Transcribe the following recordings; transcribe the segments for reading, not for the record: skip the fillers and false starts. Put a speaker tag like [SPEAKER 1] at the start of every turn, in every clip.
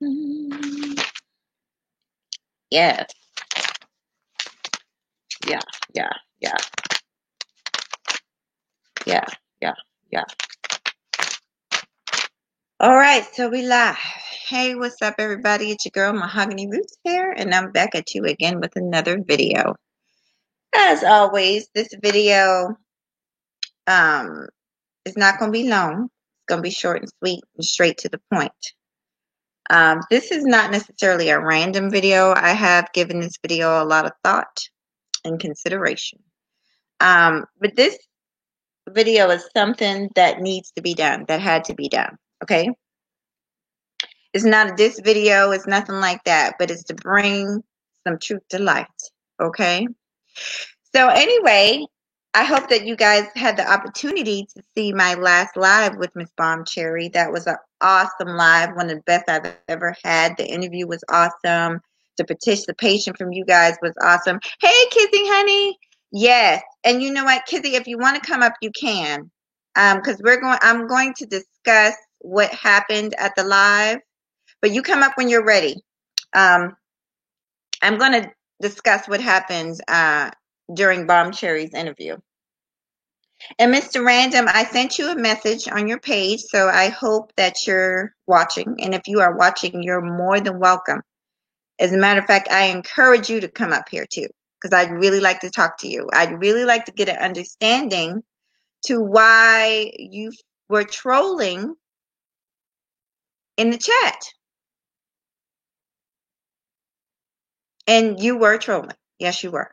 [SPEAKER 1] Yeah, yeah, yeah, yeah, yeah, yeah, yeah. All right, so we live. Hey, what's up, everybody? It's your girl, Mahogany Roots here, and I'm back at you again with another video. As always, this video um is not going to be long. It's going to be short and sweet and straight to the point. This is not necessarily a random video. I have given this video a lot of thought and consideration. But this video is something that needs to be done, that had to be done, okay? It's not a diss video, it's nothing like that, but it's to bring some truth to light, okay? So anyway, I hope that you guys had the opportunity to see my last live with Miss Bomb Cherry. That was an awesome live, one of the best I've ever had. The interview was awesome. The participation from you guys was awesome. Hey, Kizzy, honey. Yes, and you know what, Kizzy, if you want to come up, you can, because I'm going to discuss what happened at the live. But you come up when you're ready. I'm going to discuss what happened during Bomb Cherry's interview. And Mr. Random, I sent you a message on your page, so I hope that you're watching. And if you are watching, you're more than welcome. As a matter of fact, I encourage you to come up here too, because I'd really like to talk to you. I'd really like to get an understanding to why you were trolling in the chat. And you were trolling. Yes, you were.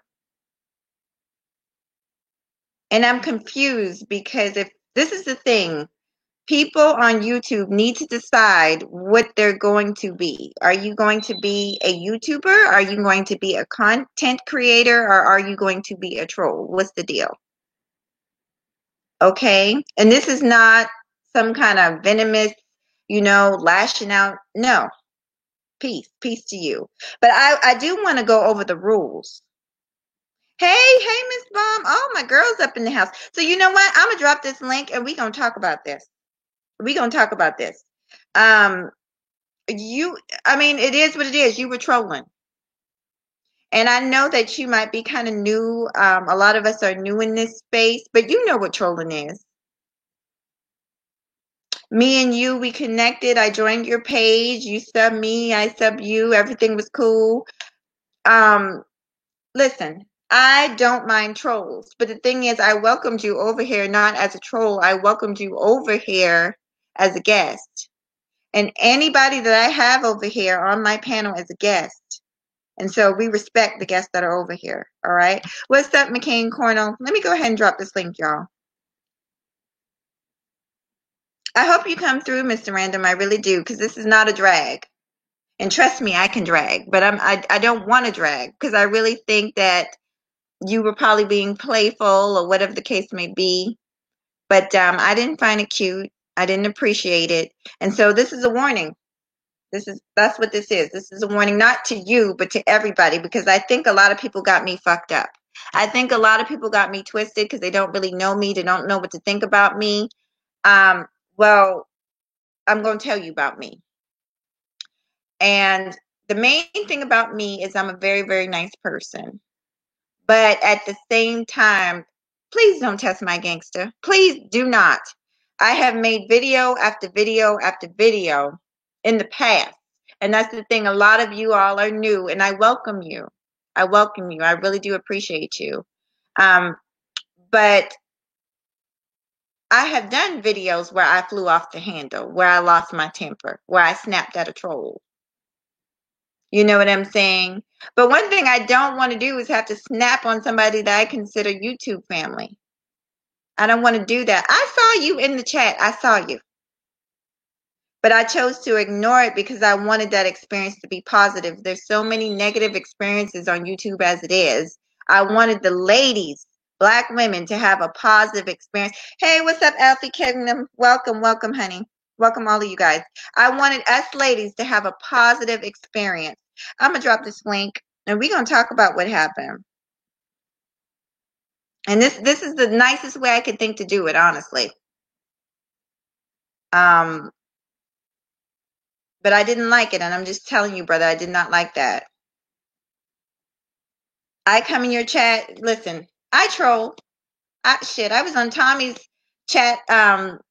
[SPEAKER 1] And I'm confused because if this is the thing, people on YouTube need to decide what they're going to be. Are you going to be a YouTuber? Are you going to be a content creator? Or are you going to be a troll? What's the deal? Okay. And this is not some kind of venomous, lashing out. No. Peace. Peace to you. But I do want to go over the rules. Hey, Miss Bomb. Oh, my girl's up in the house. So you know what? I'm going to drop this link and we're going to talk about this. We're going to talk about this. I mean, it is what it is. You were trolling. And I know that you might be kind of new. A lot of us are new in this space, but you know what trolling is. Me and you, we connected. I joined your page. You sub me. I sub you. Everything was cool. Listen, I don't mind trolls, but the thing is, I welcomed you over here not as a troll. I welcomed you over here as a guest. And anybody that I have over here on my panel is a guest. And so we respect the guests that are over here. All right. What's up, McCain Cornell? Let me go ahead and drop this link, y'all. I hope you come through, Mr. Random. I really do, because this is not a drag. And trust me, I can drag, but I don't want to drag because I really think that you were probably being playful or whatever the case may be. But I didn't find it cute. I didn't appreciate it. And so this is a warning. That's what this is. This is a warning, not to you, but to everybody, because I think a lot of people got me fucked up. I think a lot of people got me twisted because they don't really know me. They don't know what to think about me. Well, I'm going to tell you about me. And the main thing about me is I'm a very, very nice person. But at the same time, please don't test my gangster. Please do not. I have made video after video after video in the past. And that's the thing. A lot of you all are new, and I welcome you. I welcome you. I really do appreciate you. But I have done videos where I flew off the handle, where I lost my temper, where I snapped at a troll. You know what I'm saying? But one thing I don't want to do is have to snap on somebody that I consider YouTube family. I don't want to do that. I saw you in the chat. I saw you. But I chose to ignore it because I wanted that experience to be positive. There's so many negative experiences on YouTube as it is. I wanted the ladies, Black women, to have a positive experience. Hey, what's up, Alfie Kingdom? Welcome, welcome, honey. Welcome, all of you guys. I wanted us ladies to have a positive experience. I'm going to drop this link, and we're going to talk about what happened. And this is the nicest way I could think to do it, honestly. but I didn't like it, and I'm just telling you, brother, I did not like that. I come in your chat. Listen, I troll. I was on Tommy's chat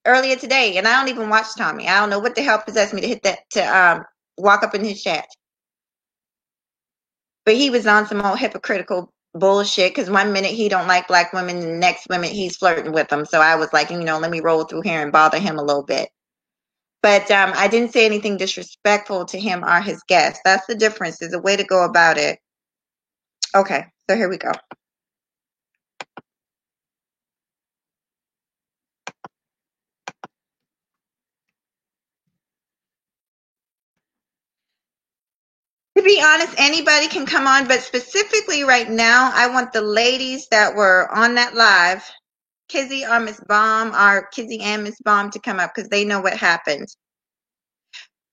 [SPEAKER 1] earlier today, and I don't even watch Tommy. I don't know what the hell possessed me to hit that to walk up in his chat. But he was on some old hypocritical bullshit because 1 minute he don't like black women, and the next minute he's flirting with them. So I was like, let me roll through here and bother him a little bit. But I didn't say anything disrespectful to him or his guests. That's the difference. There's a way to go about it. Okay, so here we go. To be honest, anybody can come on, but specifically right now, I want the ladies that were on that live, Kizzy or Miss Bomb, or Kizzy and Miss Bomb, to come up because they know what happened.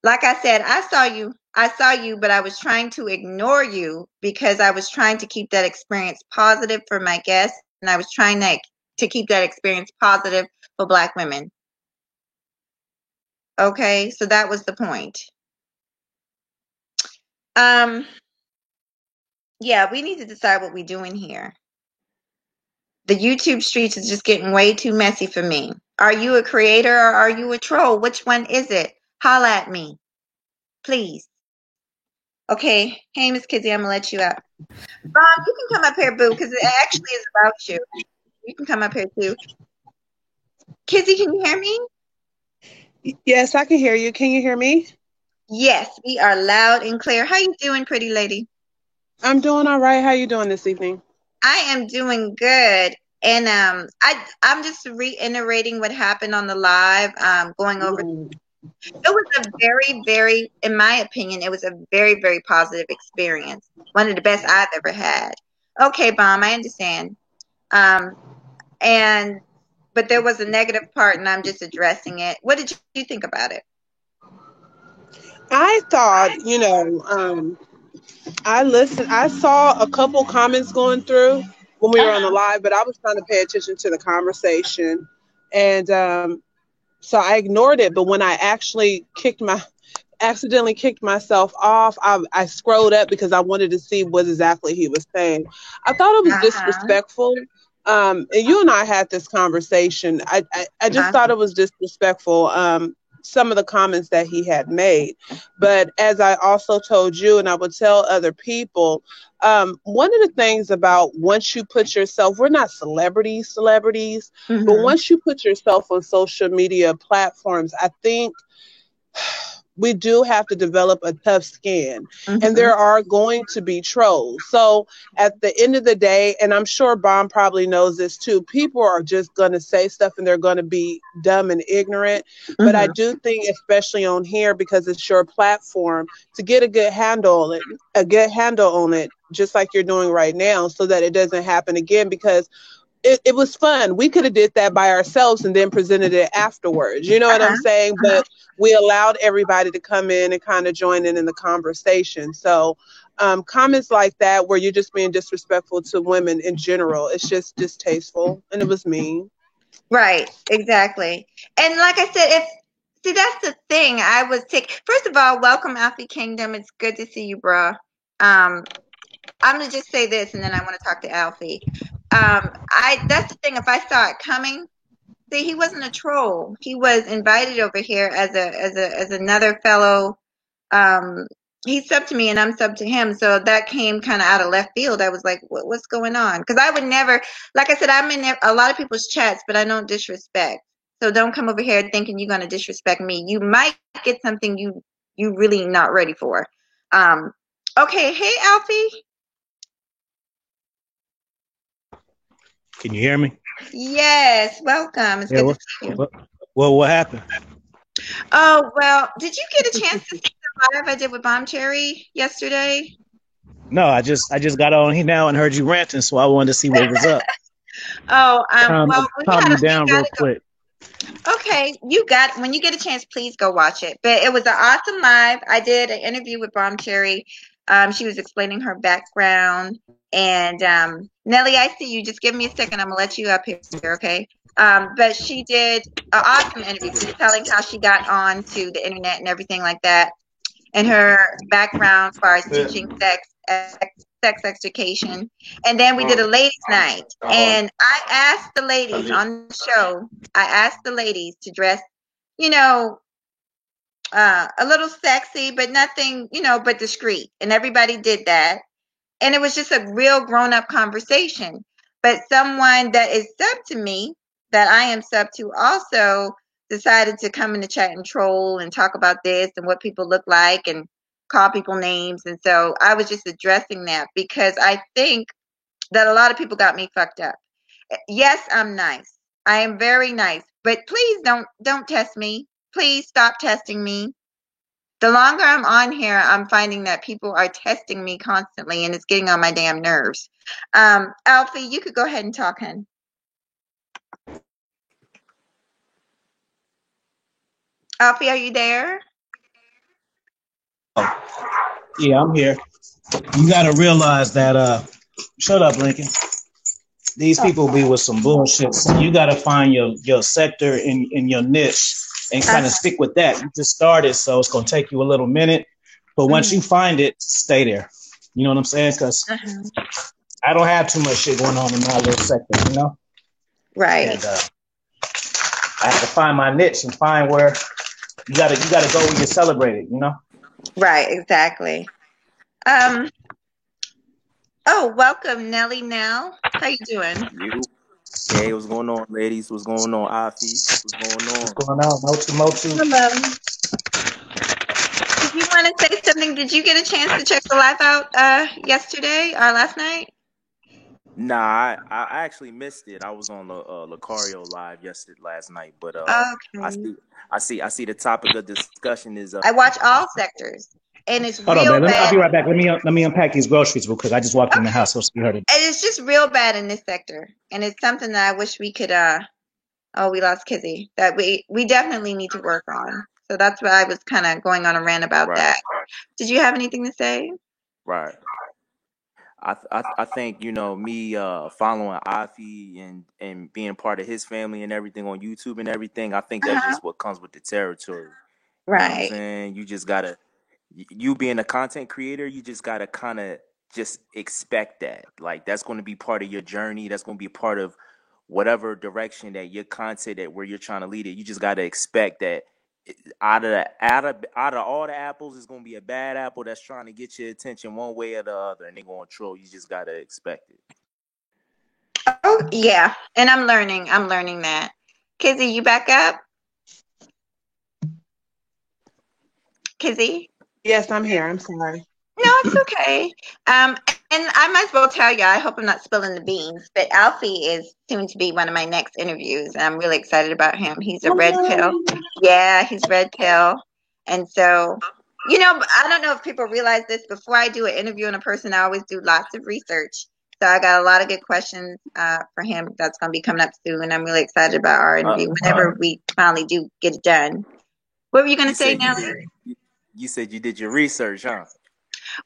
[SPEAKER 1] Like I said, I saw you, but I was trying to ignore you because I was trying to keep that experience positive for my guests, and I was trying to keep that experience positive for black women. Okay, so that was the point. Yeah, we need to decide what we're doing here. The YouTube streets is just getting way too messy for me. Are you a creator or are you a troll? Which one is it? Holla at me, please. Okay, hey, Miss Kizzy, I'm gonna let you up. Bob, you can come up here, boo, because it actually is about you. You can come up here too. Kizzy, can you hear me?
[SPEAKER 2] Yes, I can hear you. Can you hear me?
[SPEAKER 1] Yes, we are loud and clear. How you doing, pretty lady?
[SPEAKER 2] I'm doing all right. How you doing this evening?
[SPEAKER 1] I am doing good. And I'm just reiterating what happened on the live, going over. It was a very, very, in my opinion, it was a very, very positive experience. One of the best I've ever had. Okay, Bomb, I understand. But there was a negative part, and I'm just addressing it. What did you think about it?
[SPEAKER 2] I thought, I saw a couple comments going through when we were on the live, but I was trying to pay attention to the conversation. And so I ignored it. But when I actually accidentally kicked myself off, I scrolled up because I wanted to see what exactly he was saying. I thought it was disrespectful. And you and I had this conversation. I just thought it was disrespectful. Some of the comments that he had made. But as I also told you, and I would tell other people, one of the things about once you put yourself, we're not celebrities, but once you put yourself on social media platforms, I think we do have to develop a tough skin, and there are going to be trolls. So at the end of the day, and I'm sure Bomb probably knows this too, people are just going to say stuff and they're going to be dumb and ignorant. But I do think, especially on here, because it's your platform, to get a good handle on it, just like you're doing right now, so that it doesn't happen again. Because it was fun. We could have did that by ourselves and then presented it afterwards. You know what I'm saying? But we allowed everybody to come in and kind of join in the conversation. So comments like that, where you're just being disrespectful to women in general, it's just distasteful, and it was mean.
[SPEAKER 1] Right, exactly. And like I said, see, that's the thing. First of all, welcome, Alfie Kingdom. It's good to see you, bro. I'm gonna just say this, and then I want to talk to Alfie. That's the thing. If I saw it coming, see, he wasn't a troll. He was invited over here as another fellow. He subbed to me, and I'm subbed to him. So that came kind of out of left field. I was like, what's going on? Because I would never, like I said, I'm in a lot of people's chats, but I don't disrespect. So don't come over here thinking you're gonna disrespect me. You might get something you really not ready for. Okay, hey Alfie.
[SPEAKER 3] Can you hear me?
[SPEAKER 1] Yes, welcome. It's good to see you.
[SPEAKER 3] Well, what happened?
[SPEAKER 1] Oh, well, did you get a chance to see the live I did with Bomb Cherry yesterday?
[SPEAKER 3] No, I just got on here now and heard you ranting, so I wanted to see what was up.
[SPEAKER 1] Well,
[SPEAKER 3] calm you down real quick.
[SPEAKER 1] Okay, when you get a chance, please go watch it. But it was an awesome live. I did an interview with Bomb Cherry. She was explaining her background. And Nelly, I see you. Just give me a second. I'm gonna let you up here, okay? But she did an awesome interview. She was telling how she got on to the internet and everything like that. and her background as far as teaching sex education. And then we did a ladies' night. And I asked the ladies on the show, I asked the ladies to dress, you know, a little sexy, but nothing, but discreet. And everybody did that. And it was just a real grown up conversation. But someone that is sub to me, that I am sub to, also decided to come in the chat and troll and talk about this and what people look like and call people names. And so I was just addressing that because I think that a lot of people got me fucked up. Yes, I'm nice. I am very nice. But please don't test me. Please stop testing me. The longer I'm on here, I'm finding that people are testing me constantly, and it's getting on my damn nerves. Alfie, you could go ahead and talk, hun. Alfie, are you there?
[SPEAKER 3] Yeah, I'm here. You got to realize that. Shut up, Lincoln. These people be with some bullshit. So you got to find your sector in your niche and kind of stick with that. You just started, so it's going to take you a little minute. But once you find it, stay there. You know what I'm saying? Because I don't have too much shit going on in my little sector, you know?
[SPEAKER 1] Right.
[SPEAKER 3] And I have to find my niche and find where you gotta go where you're celebrated, you know?
[SPEAKER 1] Right, exactly. Oh, welcome, Nelly Nell. How you doing?
[SPEAKER 4] Hey, what's going on, ladies? What's going on, Afi? What's going on?
[SPEAKER 3] What's going on? Motu.
[SPEAKER 1] Hello. Did you want to say something? Did you get a chance to check the live out yesterday or last night?
[SPEAKER 4] Nah, I actually missed it. I was on the Lucario live last night, but
[SPEAKER 1] Okay.
[SPEAKER 4] I see the topic of discussion is
[SPEAKER 1] I watch all sectors, and it's
[SPEAKER 3] Hold
[SPEAKER 1] real
[SPEAKER 3] on, man.
[SPEAKER 1] bad.
[SPEAKER 3] I'll be right back. Let me unpack these groceries real quick. I just walked in the house, so you heard it.
[SPEAKER 1] And it's just real bad in this sector, and it's something that I wish we could. We lost Kizzy. That we definitely need to work on. So that's why I was kind of going on a rant about that. Did you have anything to say?
[SPEAKER 4] Right. I think me following Afi and being part of his family and everything on YouTube and everything. I think that's just what comes with the territory.
[SPEAKER 1] Right.
[SPEAKER 4] You know what I'm saying? You just gotta, you being a content creator, you just gotta kind of just expect that. Like that's going to be part of your journey. That's going to be part of whatever direction that your content where you're trying to lead it. You just gotta expect that out of all the apples, it's gonna be a bad apple that's trying to get your attention one way or the other, and they're gonna troll. You just gotta expect it.
[SPEAKER 1] Oh yeah, and I'm learning that. Kizzy, you back up? Kizzy?
[SPEAKER 2] Yes, I'm here. I'm sorry.
[SPEAKER 1] No, it's okay. And I might as well tell you, I hope I'm not spilling the beans, but Alfie is soon to be one of my next interviews, and I'm really excited about him. He's a red pill. Yeah, he's red pill. And so, I don't know if people realize this. Before I do an interview on a person, I always do lots of research. So I got a lot of good questions for him that's going to be coming up soon. And I'm really excited about our interview whenever we finally do get it done. What were you going to say, Nelly?
[SPEAKER 4] You said you did your research, huh?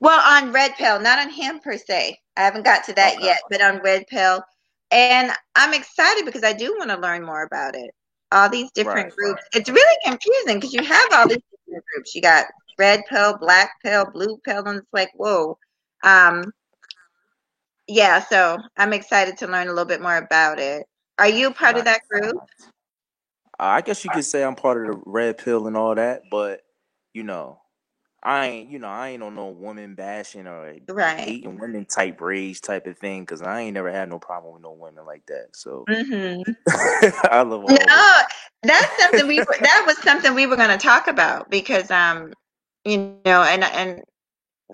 [SPEAKER 1] Well, on Red Pill, not on him per se. I haven't got to that yet, but on Red Pill. And I'm excited because I do want to learn more about it. All these different groups. It's really confusing because you have all these different groups. You got Red Pill, Black Pill, Blue Pill, and it's like, whoa. Yeah, so I'm excited to learn a little bit more about it. Are you part of that group?
[SPEAKER 4] I guess you could say I'm part of the Red Pill and all that, but I ain't on no woman bashing or hating women type rage type of thing, because I ain't never had no problem with no women like that. So I love all
[SPEAKER 1] that's something that was something we were going to talk about because and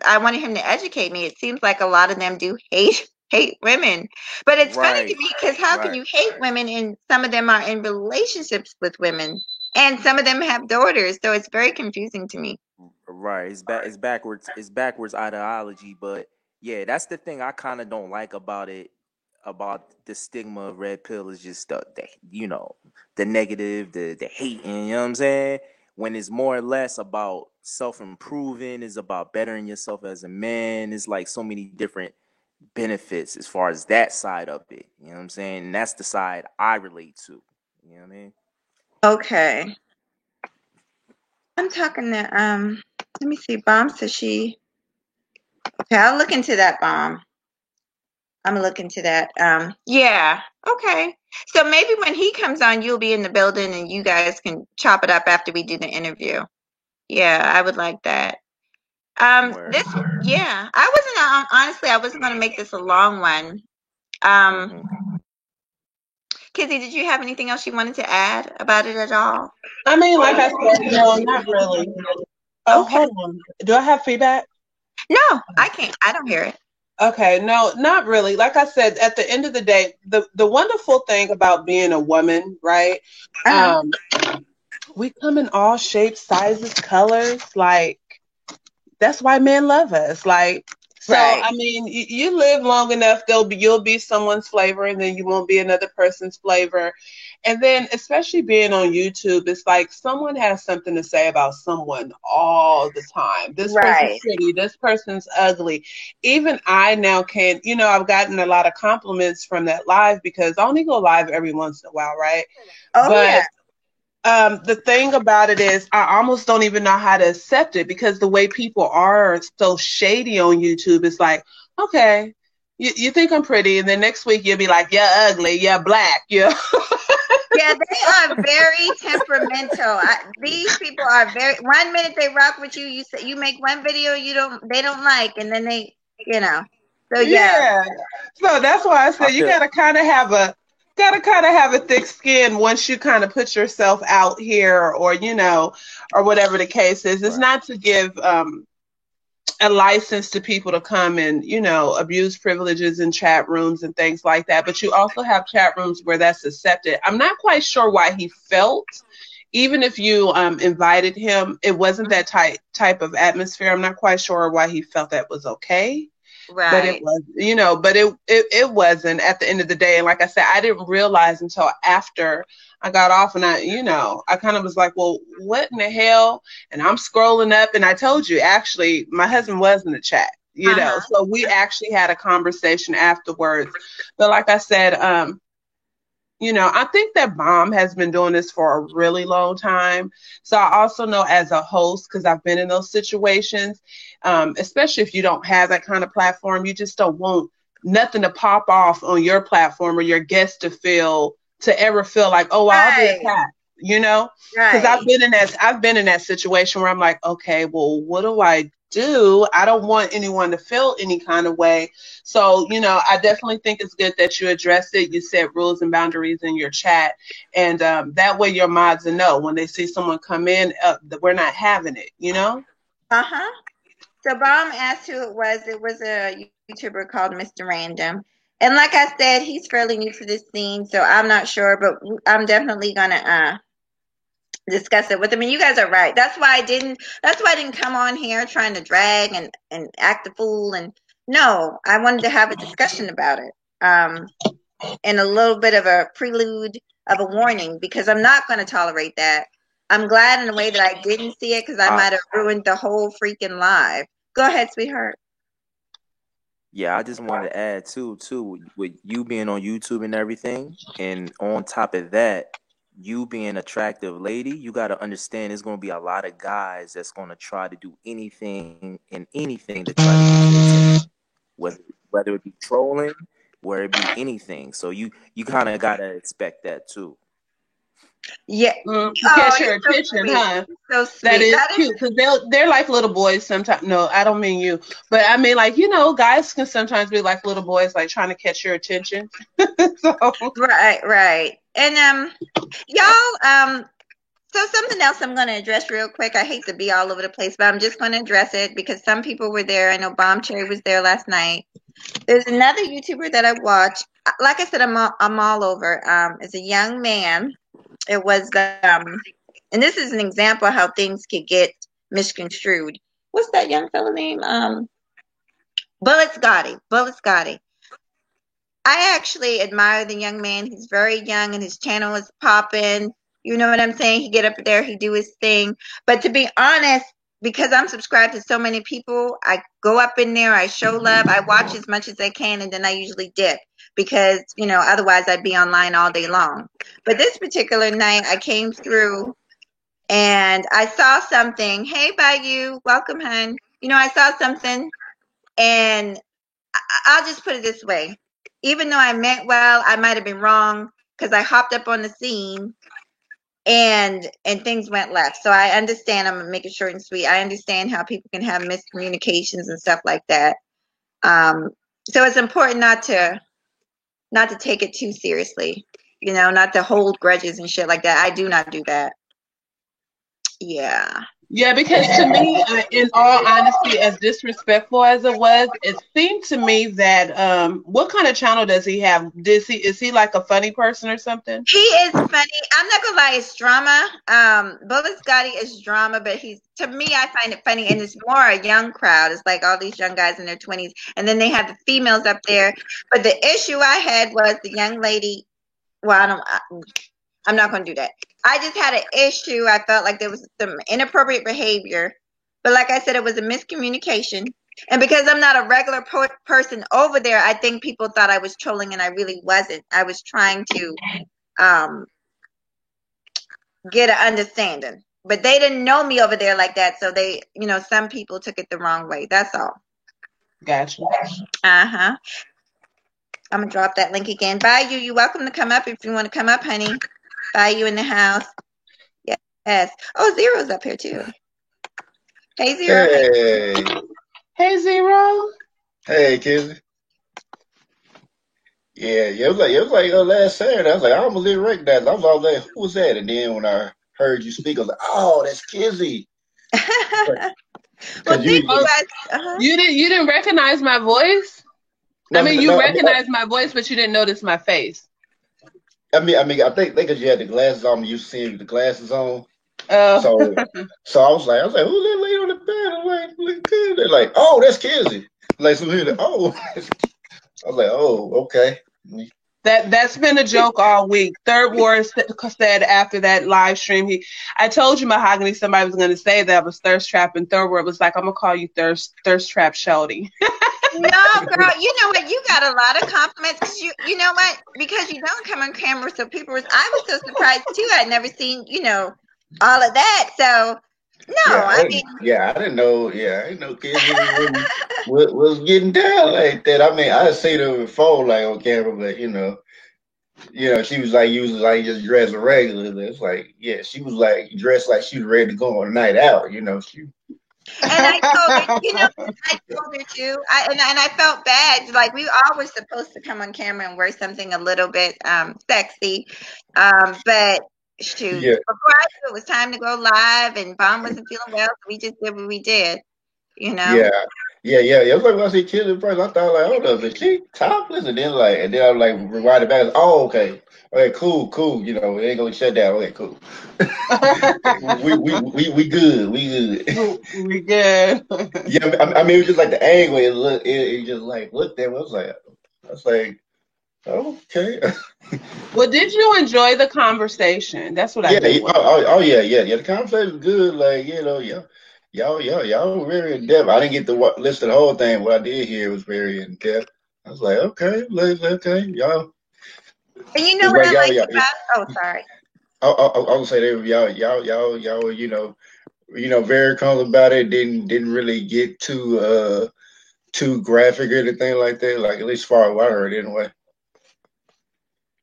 [SPEAKER 1] I wanted him to educate me. It seems like a lot of them do hate women, but it's funny to me because how can you hate women and some of them are in relationships with women and some of them have daughters, so it's very confusing to me.
[SPEAKER 4] Right, it's backwards ideology, but yeah, that's the thing I kind of don't like about it, about the stigma of red pill is just the negative, the hating, you know what I'm saying? When it's more or less about self-improving, it's about bettering yourself as a man. It's like so many different benefits as far as that side of it, you know what I'm saying? And that's the side I relate to, you know what I mean?
[SPEAKER 1] Okay. I'm talking to Let me see. Bomb says she. Okay, I'll look into that, Bomb. I'm gonna look into that. Yeah. Okay. So maybe when he comes on, you'll be in the building and you guys can chop it up after we do the interview. Yeah, I would like that.
[SPEAKER 4] Word.
[SPEAKER 1] This, yeah, I wasn't honestly, I wasn't gonna make this a long one. Kizzy, did you have anything else you wanted to add about it at all?
[SPEAKER 2] I mean, like I said, no, not really. Oh,
[SPEAKER 1] Okay.
[SPEAKER 2] hold on. Do I have feedback?
[SPEAKER 1] No, I can't. I don't hear it.
[SPEAKER 2] Okay, no, not really. Like I said, at the end of the day, the wonderful thing about being a woman, right?
[SPEAKER 1] Uh-huh.
[SPEAKER 2] We come in all shapes, sizes, colors. Like, that's why men love us. Like, so
[SPEAKER 1] Right.
[SPEAKER 2] I mean, you live long enough, you'll be someone's flavor, and then you won't be another person's flavor. And then, especially being on YouTube, it's like someone has something to say about someone all the time. This person's
[SPEAKER 1] Right.
[SPEAKER 2] pretty, this person's ugly. Even I now can, I've gotten a lot of compliments from that live because I only go live every once in a while, right?
[SPEAKER 1] Oh,
[SPEAKER 2] But
[SPEAKER 1] yeah.
[SPEAKER 2] the thing about it is I almost don't even know how to accept it because the way people are so shady on YouTube, it's like, okay, you think I'm pretty, and then next week you'll be like, you're ugly, you're black, yeah.
[SPEAKER 1] Yeah, they are very temperamental. These people are very. 1 minute they rock with you. You say you make one video they don't like, and then they, So yeah.
[SPEAKER 2] Yeah. So that's why I said
[SPEAKER 4] I
[SPEAKER 2] you
[SPEAKER 4] feel
[SPEAKER 2] gotta kind of have a thick skin once you kind of put yourself out here, or or whatever the case is. It's
[SPEAKER 4] right.
[SPEAKER 2] not to give a license to people to come and abuse privileges in chat rooms and things like that, but you also have chat rooms where that's accepted. I'm not quite sure why he felt, even if you invited him, it wasn't that type of atmosphere. I'm not quite sure why he felt that was okay. But it
[SPEAKER 1] Right.
[SPEAKER 2] was, but it wasn't at the end of the day. And like I said, I didn't realize until after I got off, and I kind of was like, well, what in the hell? And I'm scrolling up, and I told you, actually, my husband was in the chat, so we actually had a conversation afterwards. But like I said, I think that Bomb has been doing this for a really long time. So I also know as a host, because I've been in those situations, especially if you don't have that kind of platform, you just don't want nothing to pop off on your platform or your guests to ever feel like, oh, well, I'll be
[SPEAKER 1] Right.
[SPEAKER 2] attacked, because
[SPEAKER 1] Right.
[SPEAKER 2] I've been in that situation where I'm like, okay, well, what do I do? I don't want anyone to feel any kind of way. So, I definitely think it's good that you address it. You set rules and boundaries in your chat. And that way your mods will know when they see someone come in that we're not having it,
[SPEAKER 1] Uh-huh. So Bomb asked who it was. It was a YouTuber called Mr. Random. And like I said, he's fairly new to this scene, so I'm not sure, but I'm definitely gonna discuss it with him. And you guys are right. That's why I didn't come on here trying to drag and act a fool. And no, I wanted to have a discussion about it. And a little bit of a prelude of a warning, because I'm not going to tolerate that. I'm glad in a way that I didn't see it, because I might have ruined the whole freaking live. Go ahead, sweetheart.
[SPEAKER 4] Yeah, I just wanted to add too, with you being on YouTube and everything, and on top of that, you being an attractive lady, you got to understand there's going to be a lot of guys that's going to try to do anything and anything to try to get your attention, whether it be trolling, whether it be anything. So you kind of got to expect that too.
[SPEAKER 1] Yeah.
[SPEAKER 2] To catch your attention, huh?
[SPEAKER 1] So sweet.
[SPEAKER 2] That is cute, because they're like little boys sometimes. No, I don't mean you, but I mean, like, guys can sometimes be like little boys, like trying to catch your attention. So.
[SPEAKER 1] Right. And y'all, so something else I'm going to address real quick. I hate to be all over the place, but I'm just going to address it because some people were there. I know Bomb Cherry was there last night. There's another YouTuber that I watch. Like I said, I'm all over. It's a young man. It was and this is an example of how things could get misconstrued. What's that young fella name? Bullet Scotty. I actually admire the young man. He's very young and his channel is popping. You know what I'm saying? He get up there, he do his thing. But to be honest, because I'm subscribed to so many people, I go up in there, I show love, I watch as much as I can, and then I usually dip because, otherwise I'd be online all day long. But this particular night I came through And I saw something. Hey, Bayou, welcome, hun. You know, I saw something, and I'll just put it this way. Even though I meant well, I might have been wrong because I hopped up on the scene and things went left. So I understand. I'm gonna make it short and sweet. I understand how people can have miscommunications and stuff like that. So it's important not to take it too seriously, you know, not to hold grudges and shit like that. I do not do that. Yeah.
[SPEAKER 2] Yeah, because to me, in all honesty, as disrespectful as it was, it seemed to me that what kind of channel does he have? Is he like a funny person or something?
[SPEAKER 1] He is funny. I'm not gonna lie, it's drama. Bubba Scotty is drama, but to me, I find it funny, and it's more a young crowd. It's like all these young guys in their 20s, and then they have the females up there. But the issue I had was the young lady. Well, I'm not going to do that. I just had an issue. I felt like there was some inappropriate behavior. But like I said, it was a miscommunication. And because I'm not a regular person over there, I think people thought I was trolling, and I really wasn't. I was trying to get an understanding. But they didn't know me over there like that. So they, you know, some people took it the wrong way. That's all.
[SPEAKER 2] Gotcha.
[SPEAKER 1] Uh-huh. I'm going to drop that link again. Bayou, you're welcome to come up if you want to come up, honey. Bayou in the house. Yes. Oh, Zero's up here too. Hey, Zero.
[SPEAKER 5] Hey.
[SPEAKER 2] Hey, Zero.
[SPEAKER 5] Hey, Kizzy. Yeah, it was like last Saturday. I was like, I almost didn't recognize. I was all like, who was that? And then when I heard you speak, I was like, oh, that's Kizzy.
[SPEAKER 1] Well,
[SPEAKER 5] you
[SPEAKER 2] didn't recognize my voice? You recognized my voice, but you didn't notice my face.
[SPEAKER 5] I think because you had the glasses on, you seeing the glasses on.
[SPEAKER 2] Oh.
[SPEAKER 5] So I was like, who's that lady on the bed? I'm like, look good. They're like, oh, that's Kizzy. Like, so like, oh. I was like, oh, okay.
[SPEAKER 2] That's been a joke all week. Third Ward said after that live stream, I told you, Mahogany, somebody was going to say that I was thirst trap, and Third Ward was like, I'm going to call you thirst trap Shelty.
[SPEAKER 1] No, girl, you know what? You got a lot of compliments because you know what? Because you don't come on camera, so I was so surprised too. I'd never seen, you know, all of that. So no,
[SPEAKER 5] I didn't know. Yeah, I didn't know Kizzy was getting down like that. I mean, I seen her before, like on camera, but you know, she was like usually like just dressed regularly. It's like, yeah, she was like dressed like she was ready to go on a night out. You know, she.
[SPEAKER 1] And I told her, you know, I told her too. And I felt bad. Like, we always supposed to come on camera and wear something a little bit sexy. But shoot,
[SPEAKER 5] Yeah.
[SPEAKER 1] before I knew it was time to go live, and Bomb wasn't feeling well, so we just did what we did. You know.
[SPEAKER 5] Yeah. It was like when I see Kizzy first, I thought like, hold up, is she topless? And then I was like rewind it back. Oh, okay, cool. You know, it ain't gonna shut down. Okay, cool. we good.
[SPEAKER 2] We good.
[SPEAKER 5] Yeah, I mean, it was just like the angle. It just like looked at me. I was like, okay.
[SPEAKER 2] Well, did you enjoy the conversation? That's what I did.
[SPEAKER 5] Yeah. The conversation was good. Like, you know, y'all were very in depth. I didn't get to listen to the whole thing. What I did hear was very in depth. I was like, okay, y'all.
[SPEAKER 1] And you know what I like about? Oh, sorry.
[SPEAKER 5] I was gonna say they were y'all were, you know, very calm about it. Didn't really get too graphic or anything like that. Like, at least as far as what I heard, anyway.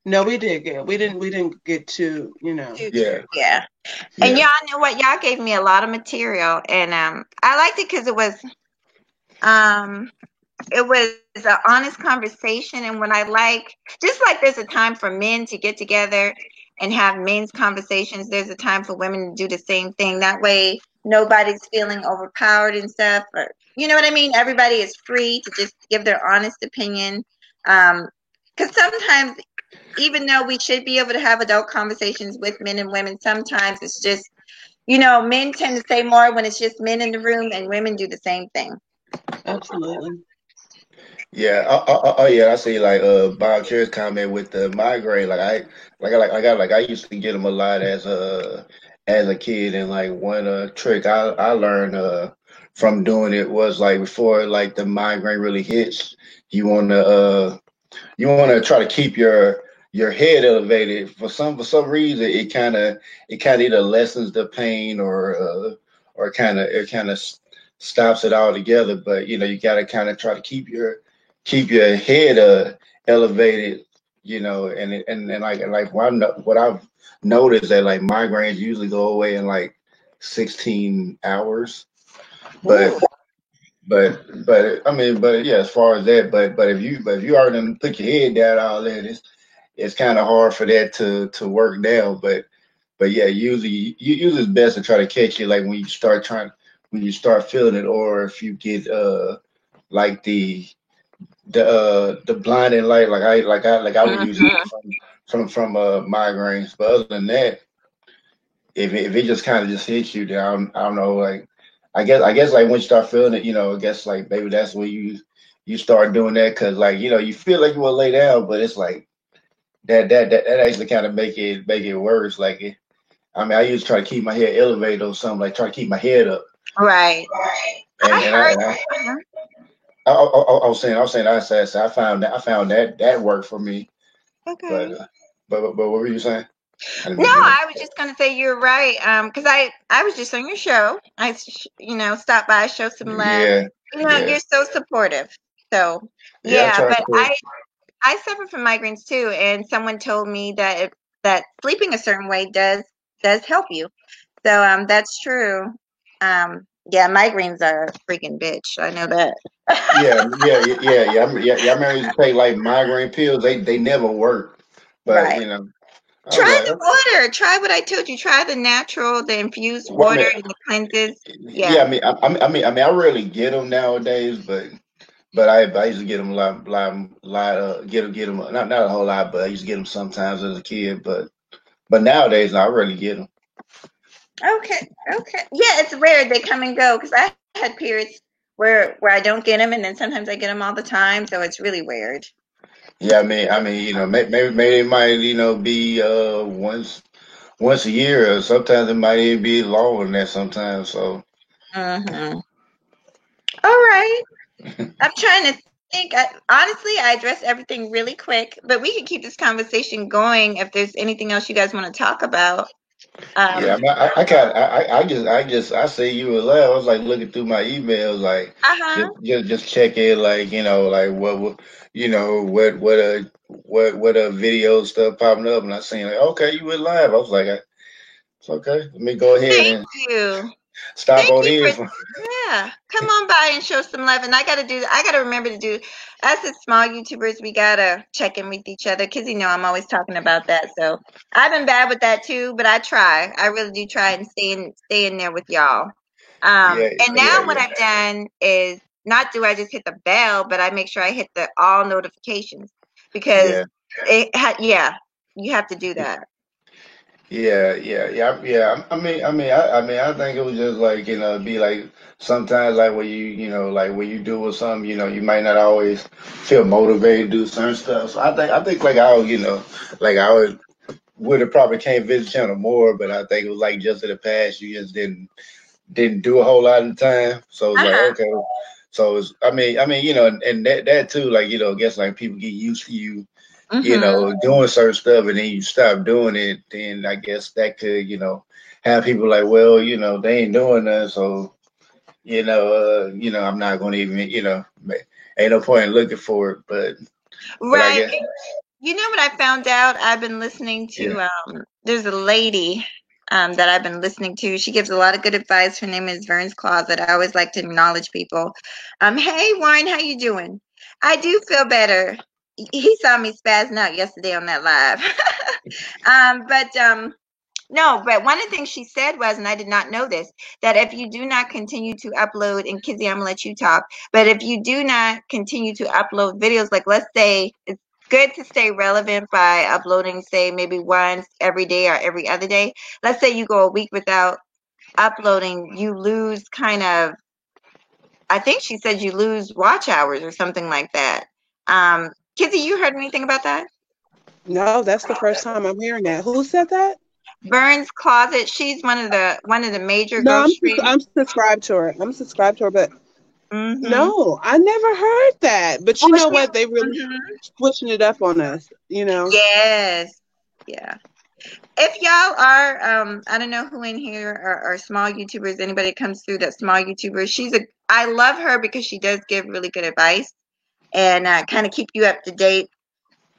[SPEAKER 2] No, we did get. We didn't get too, you know.
[SPEAKER 1] Yeah. And y'all know what? Y'all gave me a lot of material, and I liked it because it was an honest conversation. And when just like there's a time for men to get together and have men's conversations, there's a time for women to do the same thing. That way, nobody's feeling overpowered and stuff. Or, you know what I mean? Everybody is free to just give their honest opinion. Because sometimes, even though we should be able to have adult conversations with men and women, sometimes it's just, you know, men tend to say more when it's just men in the room, and women do the same thing.
[SPEAKER 2] Absolutely.
[SPEAKER 5] Yeah. I see. Like Bob Cherry's comment with the migraine. I used to get them a lot as a kid, and like one trick I learned from doing it was like before like the migraine really hits, you wanna try to keep your your head elevated for some reason, it kind of either lessens the pain or kind of stops it all together. But you got to kind of try to keep your head elevated, and like what I've noticed that like migraines usually go away in like 16 hours. But
[SPEAKER 1] Ooh.
[SPEAKER 5] but I mean, but yeah, as far as that, but if you already done put your head down all that, it's kind of hard for that to work down. But yeah, usually it's best to try to catch it like when you start feeling it, or if you get like the blinding light, like I would use it
[SPEAKER 1] Mhm.
[SPEAKER 5] from migraines. But other than that, if it just kind of just hits you, then I don't know, like I guess like once you start feeling it, I guess like maybe that's when you start doing that, because like you feel like you want to lay down, but it's like that actually kind of make it worse. I mean, I used to try to keep my head elevated or something, like try to keep my head up,
[SPEAKER 1] Right.
[SPEAKER 5] and
[SPEAKER 1] I
[SPEAKER 5] and I
[SPEAKER 1] heard.
[SPEAKER 5] and I,
[SPEAKER 1] Uh-huh.
[SPEAKER 5] I was saying that worked for me, but
[SPEAKER 1] Okay.
[SPEAKER 5] what were you saying? I didn't
[SPEAKER 1] No,
[SPEAKER 5] mean to
[SPEAKER 1] I was just gonna say you're right. Because I was just on your show. Stopped by, show some love.
[SPEAKER 5] Yeah, yeah,
[SPEAKER 1] You're so supportive. So
[SPEAKER 5] yeah. I
[SPEAKER 1] yeah,
[SPEAKER 5] tried
[SPEAKER 1] but
[SPEAKER 5] to.
[SPEAKER 1] I suffer from migraines too, and someone told me that sleeping a certain way does help you. So that's true. Yeah, migraines are a freaking bitch. I know that.
[SPEAKER 5] Yeah, yeah. I remember I used to take like migraine pills. They never work, but
[SPEAKER 1] Right.
[SPEAKER 5] I was
[SPEAKER 1] Try
[SPEAKER 5] like,
[SPEAKER 1] the water. Try what I told you. Try the natural, the infused
[SPEAKER 5] well, I
[SPEAKER 1] water
[SPEAKER 5] mean,
[SPEAKER 1] and the cleanses.
[SPEAKER 5] yeah.
[SPEAKER 1] Yeah.
[SPEAKER 5] I rarely get them nowadays, but I used to get them get them not a whole lot, but I used to get them sometimes as a kid. But nowadays, I rarely get them.
[SPEAKER 1] Okay. Okay. Yeah, it's rare they come and go because I had periods where I don't get them, and then sometimes I get them all the time. So it's really weird.
[SPEAKER 5] Yeah, I mean, maybe it might, be once a year, or sometimes it might even be longer than that sometimes. So
[SPEAKER 1] Hmm. All right. I'm trying to think. Honestly, I addressed everything really quick, but we can keep this conversation going if there's anything else you guys want to talk about.
[SPEAKER 5] yeah, I
[SPEAKER 1] Um,
[SPEAKER 5] mean, I see you were laugh. I was like looking through my emails, like
[SPEAKER 1] uh-huh.
[SPEAKER 5] just checking, like like what video stuff popping up, and I seen like, okay, you were live. I was like, it's okay. Let me go ahead
[SPEAKER 1] Thank
[SPEAKER 5] and
[SPEAKER 1] you.
[SPEAKER 5] stop
[SPEAKER 1] Thank
[SPEAKER 5] on
[SPEAKER 1] you
[SPEAKER 5] in.
[SPEAKER 1] for, yeah. Come on by and show some love. And I gotta remember to do, us as small YouTubers, we gotta check in with each other because I'm always talking about that. So I've been bad with that too, but I try. I really do try and stay in there with y'all.
[SPEAKER 5] Yeah,
[SPEAKER 1] And
[SPEAKER 5] yeah,
[SPEAKER 1] now what I've done is not do I just hit the bell, but I make sure I hit the all notifications because
[SPEAKER 5] yeah.
[SPEAKER 1] yeah, you have to do that.
[SPEAKER 5] Yeah. I think it was just like be like sometimes like when like when you do or something, you might not always feel motivated to do certain stuff. So I think like like I would have probably came visit channel more, but I think it was like just in the past you just didn't do a whole lot of the time. So it's like
[SPEAKER 1] Uh-huh.
[SPEAKER 5] okay. So it's I mean and that too, like I guess like people get used to you
[SPEAKER 1] Mm-hmm.
[SPEAKER 5] doing certain stuff, and then you stop doing it, then I guess that could, have people like, well, they ain't doing that, so I'm not gonna even, ain't no point in looking for it, but I
[SPEAKER 1] Right.
[SPEAKER 5] guess,
[SPEAKER 1] You know what I found out? I've been listening
[SPEAKER 5] yeah,
[SPEAKER 1] to there's a lady that I've been listening to. She gives a lot of good advice. Her name is Vern's Closet. I always like to acknowledge people. Hey Warren, how you doing? I do feel better. He saw me spazzing out yesterday on that live. But no, but one of the things she said was, and I did not know this, that if you do not continue to upload, and Kizzy, I'm gonna let you talk, but if you do not continue to upload videos, like let's say it's good to stay relevant by uploading, say maybe once every day or every other day. Let's say you go a week without uploading, you lose kind of, I think she said you lose watch hours or something like that. Kizzy, you heard anything about that?
[SPEAKER 2] No, that's the first time I'm hearing that. Who said that?
[SPEAKER 1] Vern's Closet. She's one of the major
[SPEAKER 2] No,
[SPEAKER 1] ghost streamers.
[SPEAKER 2] I'm subscribed to her. I'm subscribed to her, but No, I never heard that. But you
[SPEAKER 1] Well,
[SPEAKER 2] know what? They really switching it up on us, you know.
[SPEAKER 1] yes. Yeah. If y'all are, I don't know who in here are small YouTubers, anybody that comes through that small YouTuber, I love her because she does give really good advice and kind of keep you up to date.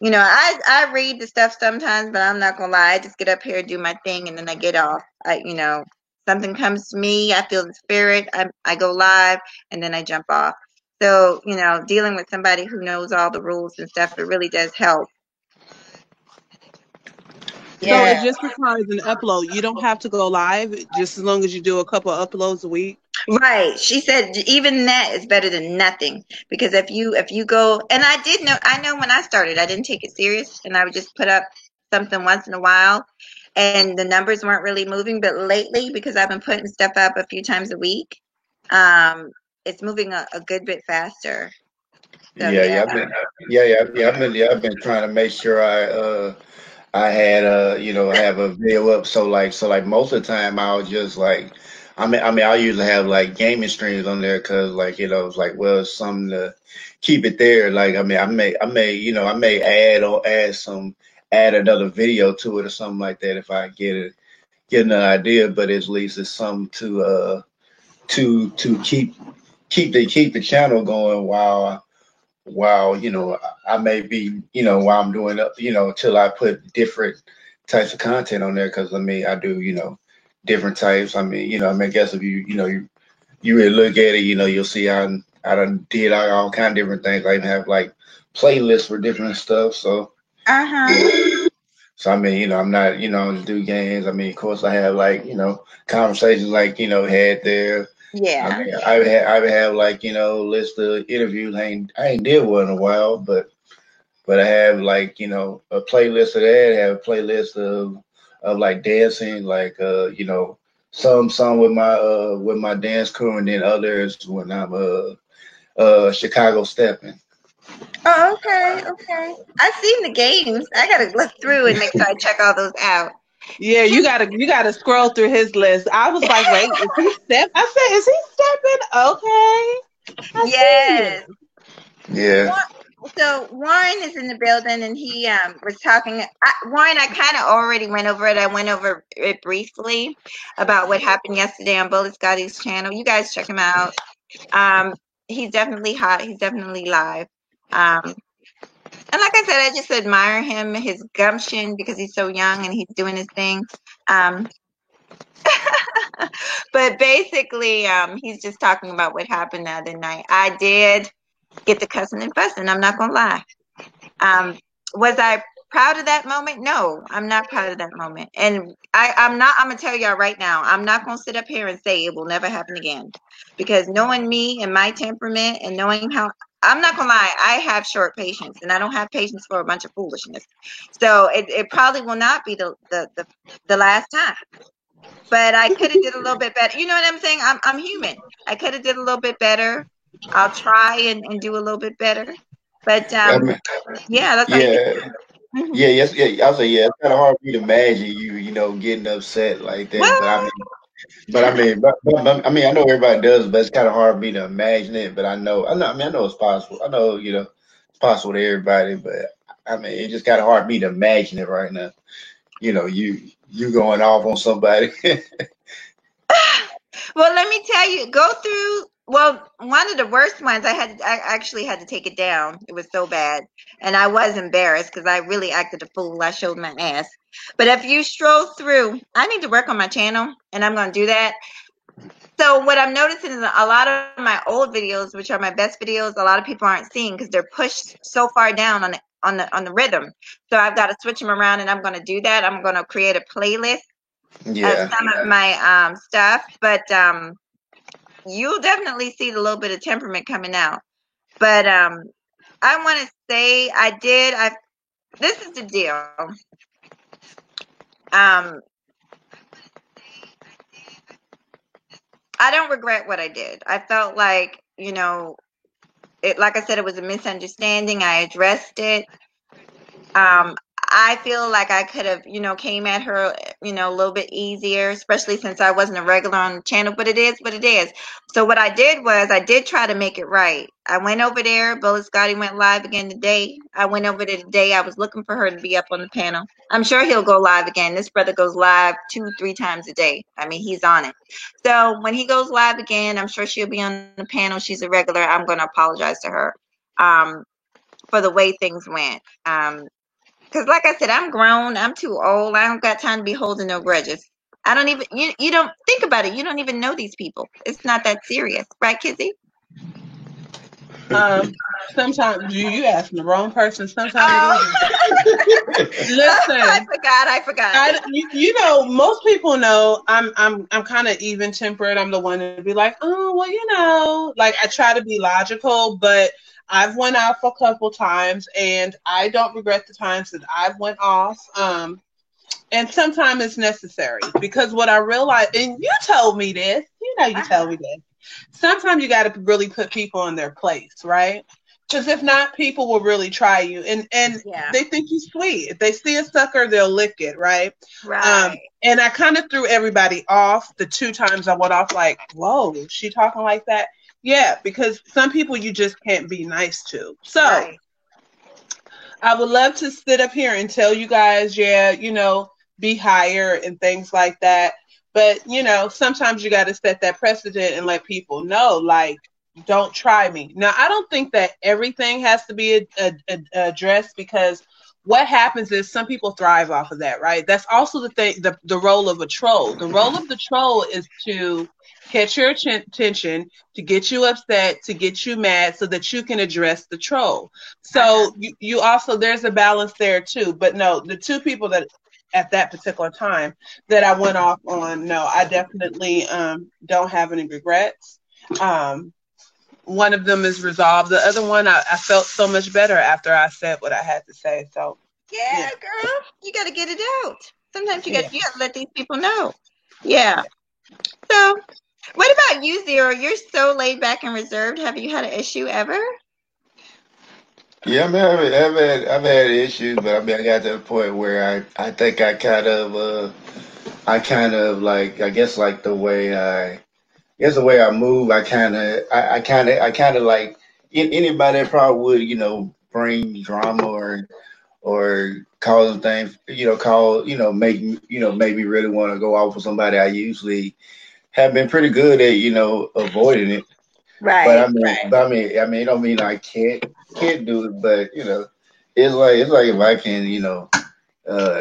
[SPEAKER 1] You know, I read the stuff sometimes, but I'm not gonna lie, I just get up here, do my thing, and then I get off. You know, something comes to me, I feel the spirit, I go live, and then I jump off. So, you know, dealing with somebody who knows all the rules and stuff, it really does help.
[SPEAKER 2] So it
[SPEAKER 1] Yeah.
[SPEAKER 2] just requires an upload. You don't have to go live, just as long as you do a couple uploads a week.
[SPEAKER 1] Right. She said even that is better than nothing because if you go, and I know when I started I didn't take it serious and I would just put up something once in a while and the numbers weren't really moving, but lately because I've been putting stuff up a few times a week, it's moving a good bit faster. So yeah.
[SPEAKER 5] I've been trying to make sure I had I have a video up so like most of the time I'll just like I usually have like gaming streams on there because like it's like well it's something to keep it there like I may add another video to it or something like that if I get an idea but at least it's something to keep the channel going while I may be while I'm doing till I put different types of content on there because I do different types. I guess if you really look at it, you'll see I done did all kind of different things. I even have like playlists for different stuff. So so I'm not to do games. Of course I have like conversations like had there.
[SPEAKER 1] Yeah.
[SPEAKER 5] I have like list of interviews. I ain't did one in a while, but I have like a playlist of that. I have a playlist of like dancing, like some with my dance crew, and then others when I'm Chicago stepping.
[SPEAKER 1] Oh, okay. I've seen the games. I gotta look through and make sure I check all those out.
[SPEAKER 2] Yeah, you gotta scroll through his list. I was like, wait, is he step? I said, is he stepping? Okay, I see
[SPEAKER 1] Yes.
[SPEAKER 2] you.
[SPEAKER 5] Yeah.
[SPEAKER 1] So Warren is in the building, and he was talking. Warren, I kind of already went over it. I went over it briefly about what happened yesterday on Bullet Scotty's channel. You guys check him out. He's definitely hot. He's definitely live. And like I said, I just admire him, his gumption, because he's so young and he's doing his thing. Um, but basically, he's just talking about what happened the other night. I did get the cussing and fussing. I'm not gonna lie. Was I proud of that moment? No, I'm not proud of that moment. And I'm not, I'm gonna tell y'all right now, I'm not gonna sit up here and say it will never happen again. Because knowing me and my temperament and knowing how I'm not gonna lie, I have short patience and I don't have patience for a bunch of foolishness. So it probably will not be the last time. But I could have did a little bit better. You know what I'm saying? I'm human. I could have did a little bit better. I'll try and do a little bit better. But
[SPEAKER 5] I mean,
[SPEAKER 1] yeah, that's all you can
[SPEAKER 5] yeah.
[SPEAKER 1] do.
[SPEAKER 5] Yeah, yes, yeah. I'll say, yeah, it's kind of hard for me to imagine getting upset like that.
[SPEAKER 1] Well,
[SPEAKER 5] I know everybody does, but it's kind of hard for me to imagine it. But I know it's possible. I know, it's possible to everybody, but it's just kind of hard for me to imagine it right now. You going off on somebody.
[SPEAKER 1] well, let me tell you, go through. Well, one of the worst ones, I actually had to take it down. It was so bad, and I was embarrassed because I really acted a fool. I showed my ass. But if you stroll through, I need to work on my channel, and I'm going to do that. So what I'm noticing is a lot of my old videos, which are my best videos, a lot of people aren't seeing because they're pushed so far down on the rhythm. So I've got to switch them around, and I'm going to do that. I'm going to create a playlist of
[SPEAKER 5] Yeah.
[SPEAKER 1] some of my stuff, but you'll definitely see the little bit of temperament coming out. But I want to say this is the deal. I don't regret what I did. I felt like, like I said, it was a misunderstanding. I addressed it. I feel like I could have, came at her, a little bit easier, especially since I wasn't a regular on the channel, but it is what it is. So what I did was I did try to make it right. I went over there. Bullet Scotty went live again today. I went over there today. I was looking for her to be up on the panel. I'm sure he'll go live again. This brother goes live 2-3 times a day. I mean, he's on it. So when he goes live again, I'm sure she'll be on the panel. She's a regular. I'm going to apologize to her for the way things went. Because like I said, I'm grown. I'm too old. I don't got time to be holding no grudges. I don't even, you don't think about it. You don't even know these people. It's not that serious. Right, Kizzy?
[SPEAKER 2] Sometimes you asking the wrong person. Sometimes listen.
[SPEAKER 1] I forgot.
[SPEAKER 2] Most people know I'm kind of even tempered. I'm the one to be like, oh well, like I try to be logical, but I've went off a couple times, and I don't regret the times that I've went off. And sometimes it's necessary, because what I realized, and you told me this, you told me this. Sometimes you got to really put people in their place, right? Because if not, people will really try you, and they think you're sweet. If they see a sucker, they'll lick it, right?
[SPEAKER 1] Right.
[SPEAKER 2] And I kind of threw everybody off the 2 times I went off, like, whoa, she talking like that? Yeah, because some people you just can't be nice to. So right. I would love to sit up here and tell you guys, be higher and things like that. But, sometimes you got to set that precedent and let people know, like, don't try me. Now, I don't think that everything has to be addressed, because what happens is some people thrive off of that, right? That's also the thing, the role of a troll. The role of the troll is to catch your attention, to get you upset, to get you mad, so that you can address the troll. So you also, there's a balance there too. But no, the 2 people that at that particular time that I went off on, no, I definitely don't have any regrets. One of them is resolved. The other one, I felt so much better after I said what I had to say. So
[SPEAKER 1] yeah. Girl, you got to get it out. Sometimes you got to let these people know. Yeah. So what about you, Zero? You're so laid back and reserved. Have you had an issue ever?
[SPEAKER 5] Yeah, I mean, I've had issues, but I mean, I got to the point where I think I kind of like, I guess like the way I move, I kind of like anybody that probably would, bring drama or cause things, make me really want to go off with somebody. I usually have been pretty good at, avoiding it.
[SPEAKER 1] Right.
[SPEAKER 5] But I mean, it don't mean I can't do it, but it's like if I can,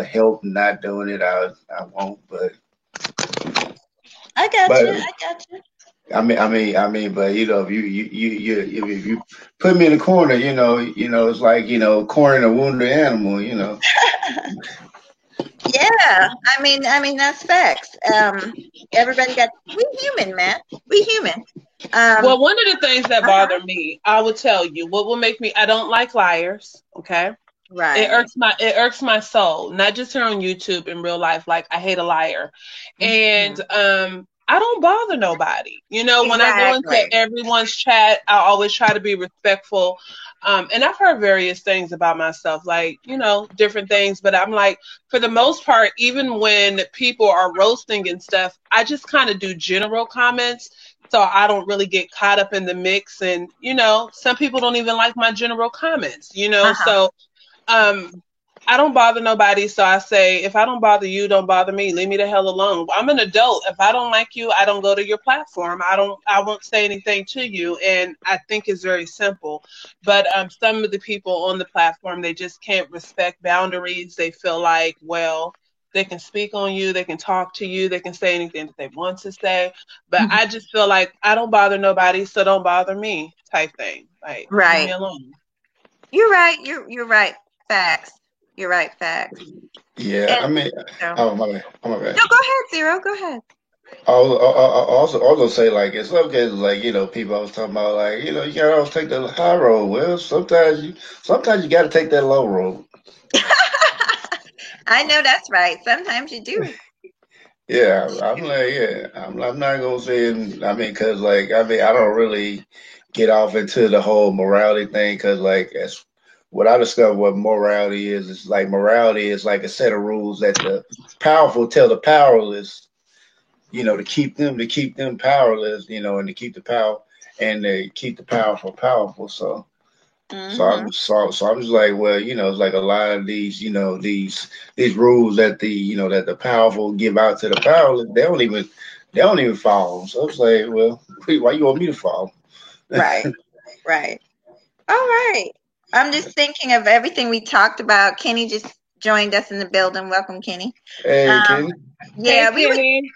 [SPEAKER 5] help not doing it, I won't. But
[SPEAKER 1] I got you.
[SPEAKER 5] I mean, but if you put me in a corner, it's like cornering a wounded animal,
[SPEAKER 1] Yeah, I mean that's facts. Everybody we human, man. We human.
[SPEAKER 2] Well, one of the things that bother me, I will tell you, what will make me, I don't like liars. Okay.
[SPEAKER 1] Right.
[SPEAKER 2] It irks my soul, not just here on YouTube, in real life. Like, I hate a liar. And I don't bother nobody. When I go into everyone's chat, I always try to be respectful. And I've heard various things about myself, like, different things, but I'm like, for the most part, even when people are roasting and stuff, I just kind of do general comments. So I don't really get caught up in the mix. And, some people don't even like my general comments, so I don't bother nobody. So I say, if I don't bother you, don't bother me. Leave me the hell alone. I'm an adult. If I don't like you, I don't go to your platform. I won't say anything to you. And I think it's very simple. But some of the people on the platform, they just can't respect boundaries. They feel like, well, they can speak on you, they can talk to you, they can say anything that they want to say. But I just feel like I don't bother nobody, so don't bother me, type thing. Like, leave me alone.
[SPEAKER 1] You're right. You're right. Facts. You're right. Facts.
[SPEAKER 5] Yeah, I mean, oh my bad.
[SPEAKER 1] No, go ahead, Zero. Go ahead.
[SPEAKER 5] I'll also say, like, in some cases, like, people I was talking about, like, you gotta always take the high road. Well, sometimes you got to take that low road.
[SPEAKER 1] I know that's right. Sometimes you do.
[SPEAKER 5] Yeah, I'm like, I'm not gonna say, because, like, I don't really get off into the whole morality thing, because, like, as what I discovered what morality is like morality is like a set of rules that the powerful tell the powerless, to keep them powerless, and to keep the power and to keep the powerful powerful. So I'm just like, well, it's like a lot of these, these rules that that the powerful give out to the powerless, they don't even follow them. So it's like, well, why you want me to follow?
[SPEAKER 1] Right. Right. All right. I'm just thinking of everything we talked about. Kenny just joined us in the building. Welcome, Kenny.
[SPEAKER 5] Hey, Kenny.
[SPEAKER 1] Yeah,
[SPEAKER 2] Hey, Kenny.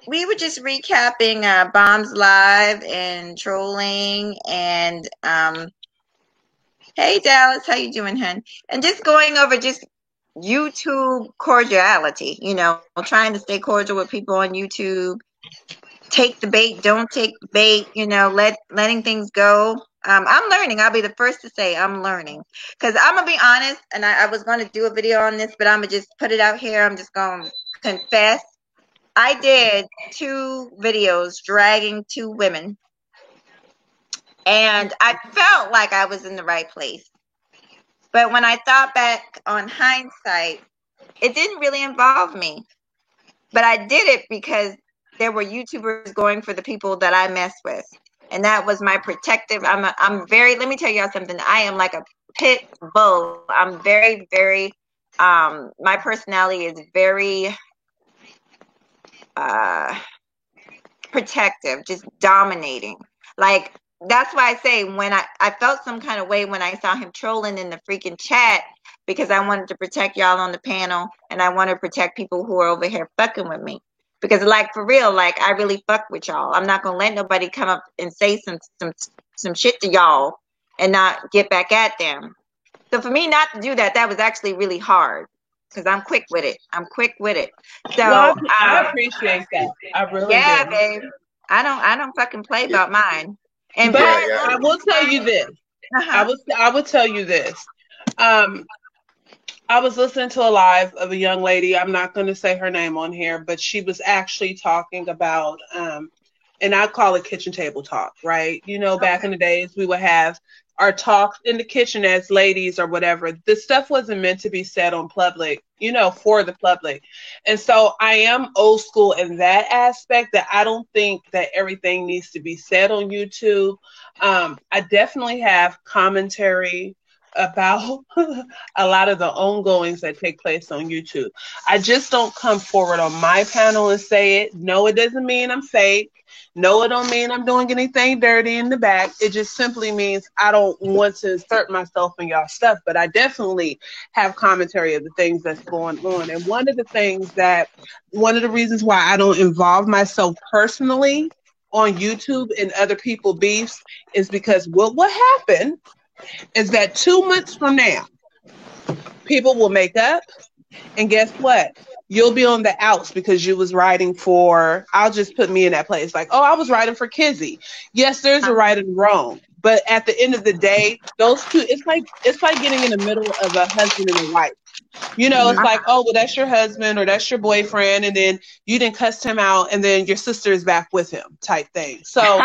[SPEAKER 1] we were just recapping Bombs Live and trolling and hey Dallas, how you doing, hun? And just going over just YouTube cordiality, trying to stay cordial with people on YouTube. Take the bait, don't take the bait, letting things go. I'm learning. I'll be the first to say I'm learning. Because I'm going to be honest, and I was going to do a video on this, but I'm going to just put it out here. I'm just going to confess. I did 2 videos dragging 2 women, and I felt like I was in the right place. But when I thought back on hindsight, it didn't really involve me. But I did it because there were YouTubers going for the people that I mess with. And that was my protective. I'm very, let me tell y'all something. I am like a pit bull. I'm very, very, my personality is very protective, just dominating. Like, that's why I say when I felt some kind of way when I saw him trolling in the freaking chat, because I wanted to protect y'all on the panel and I want to protect people who are over here fucking with me. Because like for real, like I really fuck with y'all. I'm not gonna let nobody come up and say some shit to y'all and not get back at them. So for me not to do that, that was actually really hard. Because I'm quick with it. So
[SPEAKER 2] Well, I appreciate that. I really
[SPEAKER 1] yeah,
[SPEAKER 2] do.
[SPEAKER 1] babe. I don't fucking play about mine. And
[SPEAKER 2] But
[SPEAKER 5] Yeah,
[SPEAKER 1] plus,
[SPEAKER 2] I will tell you this. I will tell you this. I was listening to a live of a young lady. I'm not going to say her name on here, but she was actually talking about, and I call it kitchen table talk, right? Back in the days, we would have our talks in the kitchen as ladies or whatever. This stuff wasn't meant to be said on public, for the public. And so I am old school in that aspect, that I don't think that everything needs to be said on YouTube. I definitely have commentary about a lot of the ongoings that take place on YouTube. I just don't come forward on my panel and say it. No, it doesn't mean I'm fake. No, it don't mean I'm doing anything dirty in the back. It just simply means I don't want to insert myself in y'all stuff, but I definitely have commentary of the things that's going on. And one of the reasons why I don't involve myself personally on YouTube and other people's beefs is because what will happen is that 2 months from now, people will make up, and guess what? You'll be on the outs because you was writing for, I'll just put me in that place. Like, oh, I was writing for Kizzy. Yes, there's a right and wrong. But at the end of the day, those two, it's like getting in the middle of a husband and a wife. It's like, oh, well, that's your husband or that's your boyfriend, and then you didn't cuss him out, and then your sister is back with him type thing. So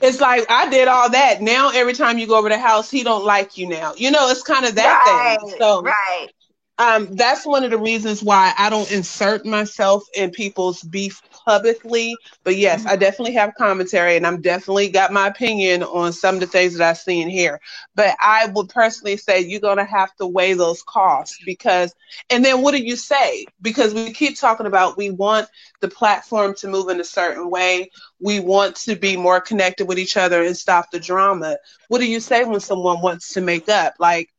[SPEAKER 2] it's like, I did all that. Now, every time you go over the house, he don't like you now. It's kind of that thing. So
[SPEAKER 1] right.
[SPEAKER 2] That's one of the reasons why I don't insert myself in people's beef publicly. But yes, I definitely have commentary, and I'm definitely got my opinion on some of the things that I've seen here. But I would personally say you're going to have to weigh those costs, and then what do you say? Because we keep talking about, we want the platform to move in a certain way. We want to be more connected with each other and stop the drama. What do you say when someone wants to make up? Like,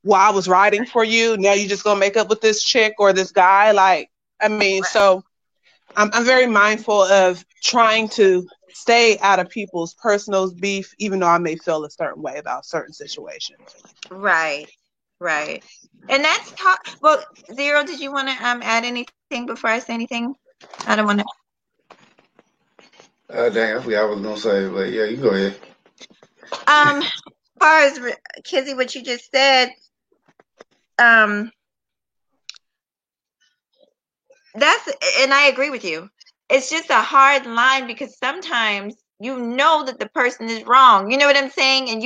[SPEAKER 2] well, I was writing for you. Now you're just going to make up with this chick or this guy. So I'm very mindful of trying to stay out of people's personal beef, even though I may feel a certain way about certain situations.
[SPEAKER 1] Right. And that's well, Zero, did you want to add anything before I say anything? I don't want to.
[SPEAKER 5] Dang, I forgot what I was gonna say, but yeah, you go ahead.
[SPEAKER 1] As far as Kizzy, what you just said, that's, and I agree with you. It's just a hard line because sometimes that the person is wrong. You know what I'm saying? And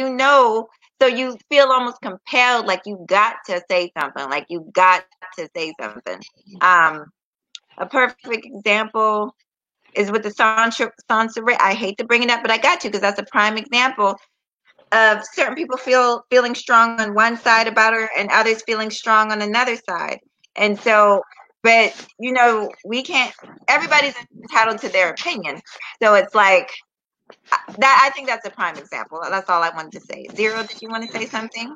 [SPEAKER 1] So you feel almost compelled, like you got to say something, like you got to say something. A perfect example is with the Sansa. I hate to bring it up, but I got to because that's a prime example of certain people feeling strong on one side about her and others feeling strong on another side. And so, but you know, we can't. Everybody's entitled to their opinion. So it's like that. I think that's a prime example. That's all I wanted to say. Zero, did you want to say something?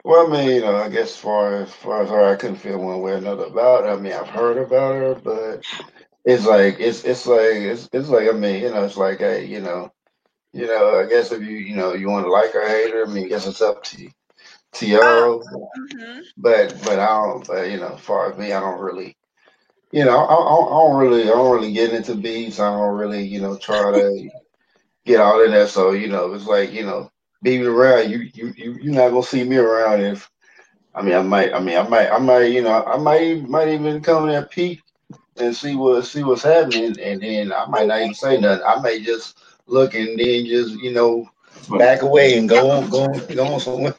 [SPEAKER 5] Well, I mean, you know, I guess as far as her, I couldn't feel one way or another about her. I mean, I've heard about her, but it's like I mean, you know, it's like, hey, I guess if you want to like her or hate her, I mean, I guess it's up to
[SPEAKER 1] Oh,
[SPEAKER 5] y'all.
[SPEAKER 1] mm-hmm.
[SPEAKER 5] But I don't. But as far as me, I don't really. I don't really get into beats. I don't really, try to get all in that. So, it's like, being around you're not gonna see me around if I might even come there peek and see what's happening, and then I might not even say nothing. I may just look and then just back away and go on somewhere.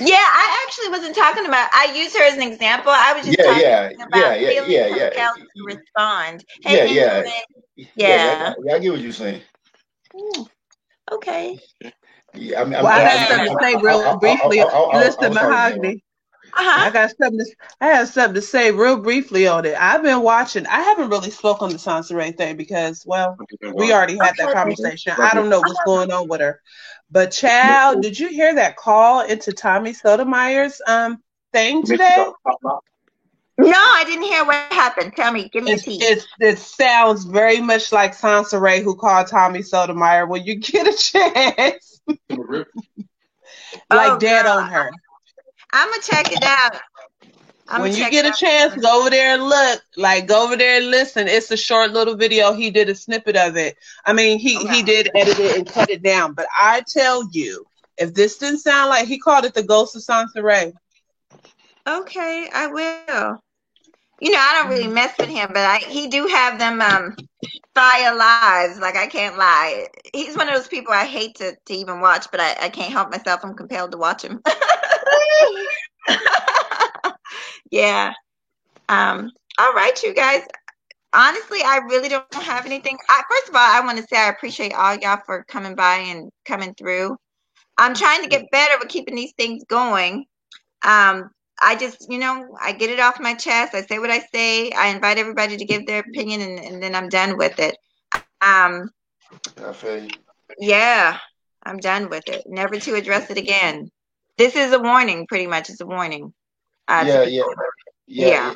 [SPEAKER 1] Yeah, I actually wasn't talking about. I used her as an example. I was just
[SPEAKER 5] Yeah,
[SPEAKER 1] talking
[SPEAKER 5] yeah,
[SPEAKER 1] about
[SPEAKER 5] yeah, yeah,
[SPEAKER 1] feeling
[SPEAKER 5] yeah, yeah,
[SPEAKER 1] compelled to respond. Hey,
[SPEAKER 5] yeah, yeah,
[SPEAKER 1] Angela.
[SPEAKER 5] yeah, yeah.
[SPEAKER 1] Yeah.
[SPEAKER 5] I get what you're saying.
[SPEAKER 1] Okay.
[SPEAKER 5] Yeah, I mean,
[SPEAKER 2] Well, I got
[SPEAKER 1] Yeah.
[SPEAKER 2] something to say real briefly.
[SPEAKER 5] I
[SPEAKER 2] Listen,
[SPEAKER 5] was talking general.
[SPEAKER 2] Mahogany.
[SPEAKER 1] Uh-huh.
[SPEAKER 2] I have something to say real briefly on it. I've been watching. I haven't really spoken on the Sansa Ray thing because, well, we already had that
[SPEAKER 1] Okay.
[SPEAKER 2] conversation. I don't know what's going on with her. But child, did you hear that call into Tommy Sotomayor's thing today?
[SPEAKER 1] No, I didn't hear what happened. Tell me. Give me a tease.
[SPEAKER 2] It sounds very much like Sansa Ray who called Tommy Sotomayor when you get a chance. Like
[SPEAKER 1] Oh,
[SPEAKER 2] dead
[SPEAKER 1] girl.
[SPEAKER 2] on her.
[SPEAKER 1] I'm going to check it out.
[SPEAKER 2] When you get a chance, go over there and look. Like, go over there and listen. It's a short little video. He did a snippet of it. I mean, he did edit it and cut it down. But I tell you, if this didn't sound like, he called it the ghost of Sansa Ray.
[SPEAKER 1] Okay, I will. I don't really mess with him, but he do have them fire lives. Like, I can't lie. He's one of those people I hate to even watch, but I can't help myself. I'm compelled to watch him. Yeah. All right, you guys. Honestly, I really don't have anything. First of all, I want to say I appreciate all y'all for coming by and coming through. I'm trying to get better with keeping these things going. I just, I get it off my chest. I say what I say. I invite everybody to give their opinion, and then I'm done with it.
[SPEAKER 5] I feel you.
[SPEAKER 1] Yeah, I'm done with it. Never to address it again. This is a warning, pretty much. It's a warning.
[SPEAKER 5] Yeah,
[SPEAKER 1] Yeah.
[SPEAKER 5] I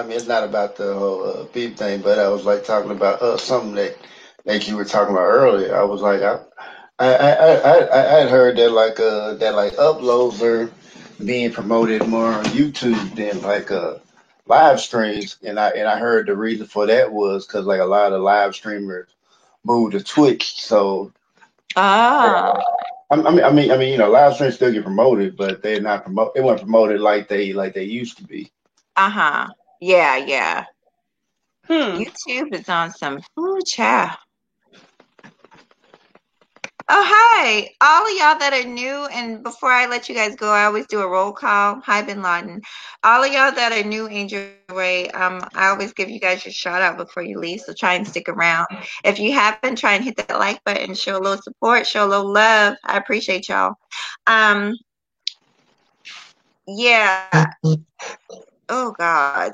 [SPEAKER 5] mean, it's not about the whole beef thing, but I was like talking about something that you were talking about earlier. I was like, I had heard that like uploads are being promoted more on YouTube than like live streams, and I heard the reason for that was because like a lot of live streamers moved to Twitch, so. Live streams still get promoted, but they're not promote. They weren't promoted like they used to be.
[SPEAKER 1] Yeah. YouTube is on some child. Oh, hi. All of y'all that are new, and before I let you guys go, I always do a roll call. Hi, Bin Laden. All of y'all that are new, Angel Ray, I always give you guys your shout out before you leave, so try and stick around. If you haven't, try and hit that like button, show a little support, show a little love. I appreciate y'all. Yeah. Oh, God.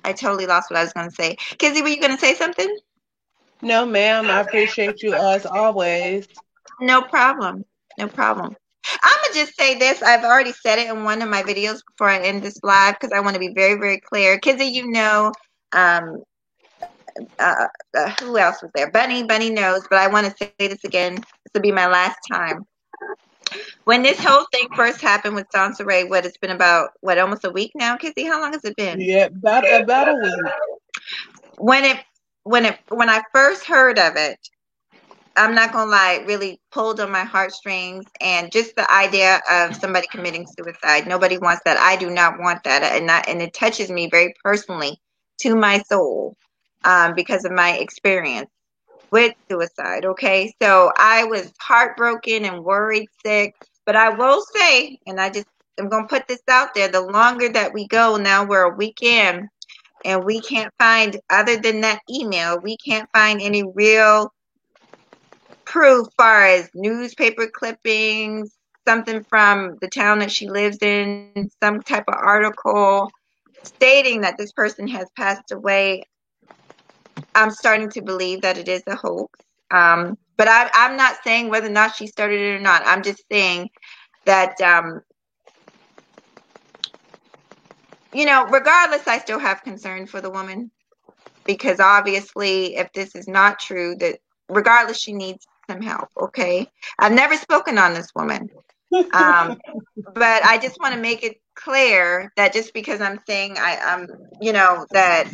[SPEAKER 1] I totally lost what I was going to say. Kizzy, were you going to say something?
[SPEAKER 2] No, ma'am. I appreciate you as always.
[SPEAKER 1] No problem. I'm going to just say this. I've already said it in one of my videos before I end this live because I want to be very, very clear. Kizzy, who else was there? Bunny knows, but I want to say this again. This will be my last time. When this whole thing first happened with Sansa Ray, it's been about, almost a week now, Kizzy? How long has it been?
[SPEAKER 2] Yeah, about a week.
[SPEAKER 1] When I first heard of it, I'm not gonna lie, it really pulled on my heartstrings, and just the idea of somebody committing suicide. Nobody wants that. I do not want that, and it touches me very personally to my soul, because of my experience. with suicide. Okay, so I was heartbroken and worried sick, but I will say, and I'm gonna put this out there, the longer that we go, now we're a week in, and we can't find, other than that email, we can't find any real proof far as newspaper clippings, something from the town that she lives in, some type of article stating that this person has passed away. I'm starting to believe that it is a hoax. But I'm not saying whether or not she started it or not. I'm just saying that, regardless, I still have concern for the woman, because obviously, if this is not true, that regardless, she needs some help. Okay, I've never spoken on this woman, but I just want to make it clear that just because I'm saying that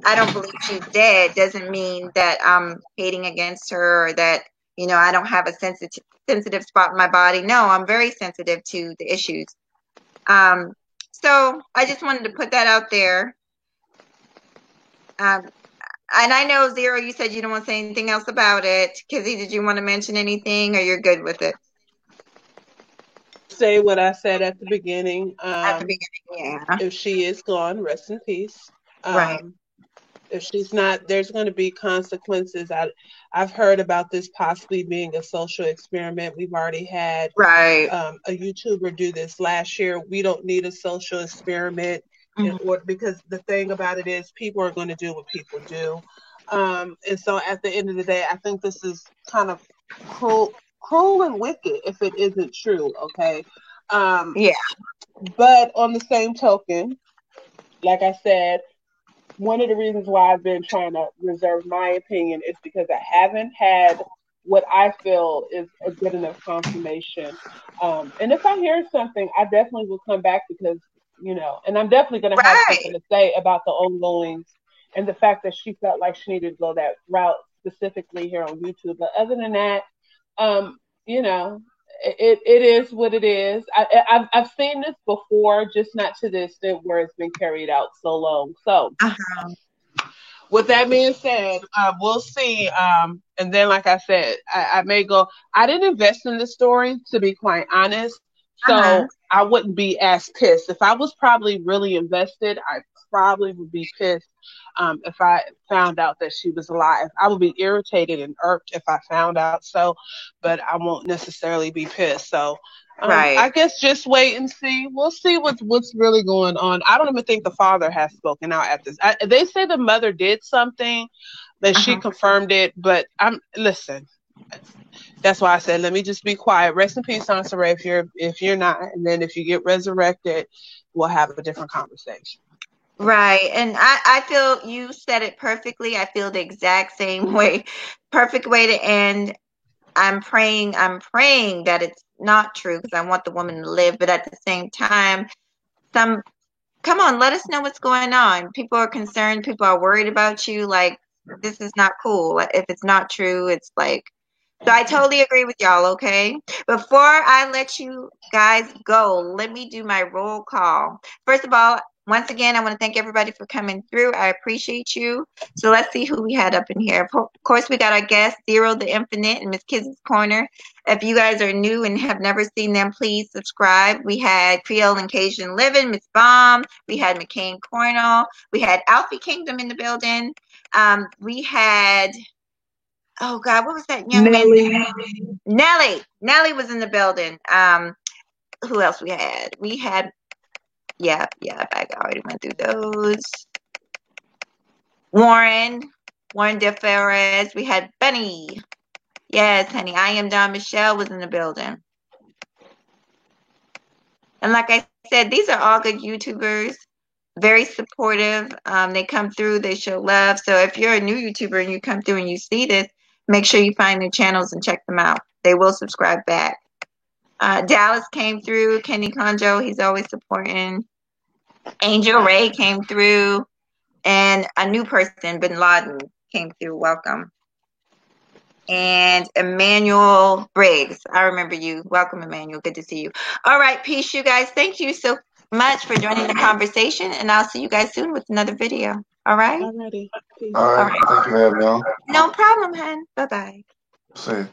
[SPEAKER 1] I don't believe she's dead doesn't mean that I'm hating against her, or that I don't have a sensitive spot in my body. No, I'm very sensitive to the issues. So I just wanted to put that out there. And I know, Zero, you said you don't want to say anything else about it. Kizzy, did you want to mention anything, or you're good with it?
[SPEAKER 2] Say what I said at the beginning.
[SPEAKER 1] At the beginning, yeah.
[SPEAKER 2] If she is gone, rest in peace.
[SPEAKER 1] Right.
[SPEAKER 2] If she's not, there's going to be consequences. I've heard about this possibly being a social experiment. We've already had a YouTuber do this last year. We don't need a social experiment in order, because the thing about it is people are going to do what people do. And so at the end of the day, I think this is kind of cruel and wicked if it isn't true. Okay.
[SPEAKER 1] Yeah.
[SPEAKER 2] But on the same token, like I said, one of the reasons why I've been trying to reserve my opinion is because I haven't had what I feel is a good enough confirmation. And if I hear something, I definitely will come back, because, and I'm definitely going to have something to say about the ongoings and the fact that she felt like she needed to go that route specifically here on YouTube. But other than that, it is what it is. I've seen this before, just not to the extent where it's been carried out so long. So, with that being said, we'll see. And then, like I said, I may go. I didn't invest in the story, to be quite honest. So I wouldn't be as pissed. If I was probably really invested, I probably would be pissed if I found out that she was alive. I would be irritated and irked if I found out so, but I won't necessarily be pissed. So I guess just wait and see. We'll see what's really going on. I don't even think the father has spoken out at this. They say the mother did something, that she confirmed it, but listen. That's why I said, let me just be quiet. Rest in peace, Sansa Ray, if you're not, and then if you get resurrected, we'll have a different conversation.
[SPEAKER 1] Right. And I feel you said it perfectly. I feel the exact same way. Perfect way to end. I'm praying that it's not true, because I want the woman to live. But at the same time, come on, let us know what's going on. People are concerned. People are worried about you. Like, this is not cool. If it's not true, it's like, so I totally agree with y'all, okay? Before I let you guys go, let me do my roll call. First of all, once again, I want to thank everybody for coming through. I appreciate you. So let's see who we had up in here. Of course, we got our guests, Zero the Infinite and Miss Kizzy's Corner. If you guys are new and have never seen them, please subscribe. We had Creole and Cajun Living, Miss Bomb. We had McCain Cornell. We had Alfie Kingdom in the building. We had... Oh God, what was that young man? Nelly was in the building. Who else we had? We had, I already went through those. Warren DeFerez. We had Benny. Yes, honey. I Am Don Michelle was in the building. And like I said, these are all good YouTubers. Very supportive. They come through, they show love. So if you're a new YouTuber and you come through and you see this, make sure you find their channels and check them out. They will subscribe back. Dallas came through. Kenny Conjo, he's always supporting. Angel Ray came through. And a new person, Bin Laden, came through. Welcome. And Emmanuel Briggs. I remember you. Welcome, Emmanuel. Good to see you. All right. Peace, you guys. Thank you so much for joining the conversation. And I'll see you guys soon with another video. All right?
[SPEAKER 2] Alrighty. Peace.
[SPEAKER 5] All
[SPEAKER 1] All
[SPEAKER 5] right.
[SPEAKER 1] right.
[SPEAKER 5] Thank you for having me on.
[SPEAKER 1] No problem, hon. Bye-bye.
[SPEAKER 5] See you.